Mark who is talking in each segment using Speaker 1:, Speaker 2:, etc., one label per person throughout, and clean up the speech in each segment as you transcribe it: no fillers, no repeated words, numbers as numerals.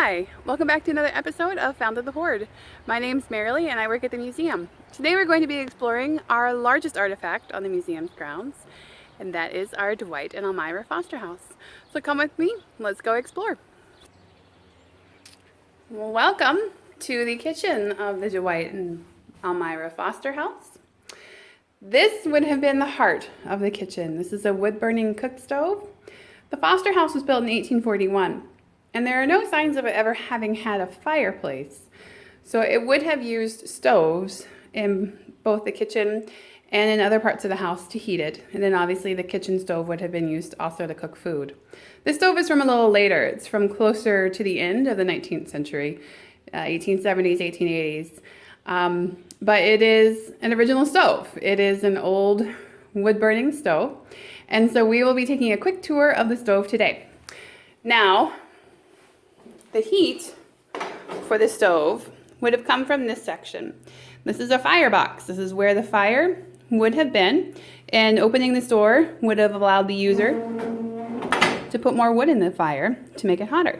Speaker 1: Hi, welcome back to another episode of Found at the Hoard. My name's Marilee and I work at the museum. Today we're going to be exploring our largest artifact on the museum's grounds, and that is our Dwight and Elmira Foster House. So come with me, let's go explore. Welcome to the kitchen of the Dwight and Elmira Foster House. This would have been the heart of the kitchen. This is a wood-burning cook stove. The Foster House was built in 1841. And there are no signs of it ever having had a fireplace. So it would have used stoves in both the kitchen and in other parts of the house to heat it. And then obviously the kitchen stove would have been used also to cook food. This stove is from a little later. It's from closer to the end of the 19th century, 1870s, 1880s. But it is an original stove. It is an old wood-burning stove. And so we will be taking a quick tour of the stove today. Now, the heat for the stove would have come from this section. This is a firebox. This is where the fire would have been, and opening this door would have allowed the user to put more wood in the fire to make it hotter.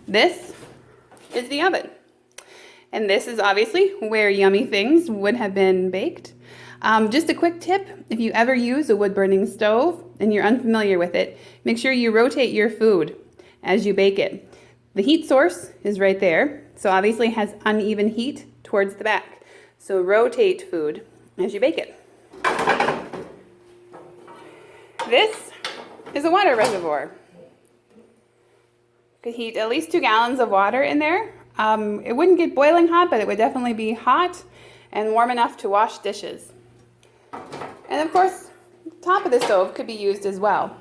Speaker 1: This is the oven, and this is obviously where yummy things would have been baked. Just a quick tip, if you ever use a wood-burning stove and you're unfamiliar with it, make sure you rotate your food as you bake it. The heat source is right there, so obviously it has uneven heat towards the back. So rotate food as you bake it. This is a water reservoir. You could heat at least 2 gallons of water in there. It wouldn't get boiling hot, but it would definitely be hot and warm enough to wash dishes. And of course, the top of the stove could be used as well.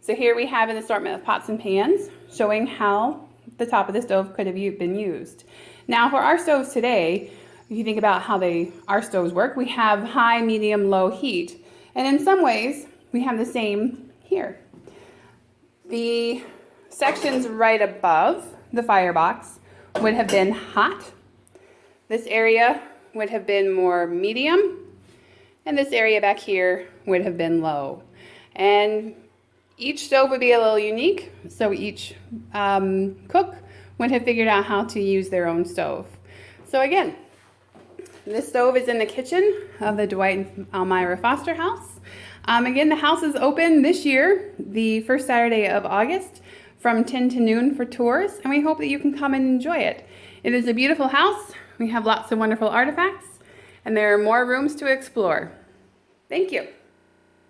Speaker 1: So here we have an assortment of pots and pans showing how the top of the stove could have been used. Now for our stoves today, if you think about how our stoves work, we have high, medium, low heat. And in some ways, we have the same here. The sections right above the firebox would have been hot. This area would have been more medium. And this area back here would have been low. And each stove would be a little unique, so each cook would have figured out how to use their own stove. So again, this stove is in the kitchen of the Dwight and Elmira Foster House. Again, the house is open this year, the first Saturday of August, from 10 to noon for tours, and we hope that you can come and enjoy it. It is a beautiful house. We have lots of wonderful artifacts, and there are more rooms to explore. Thank you.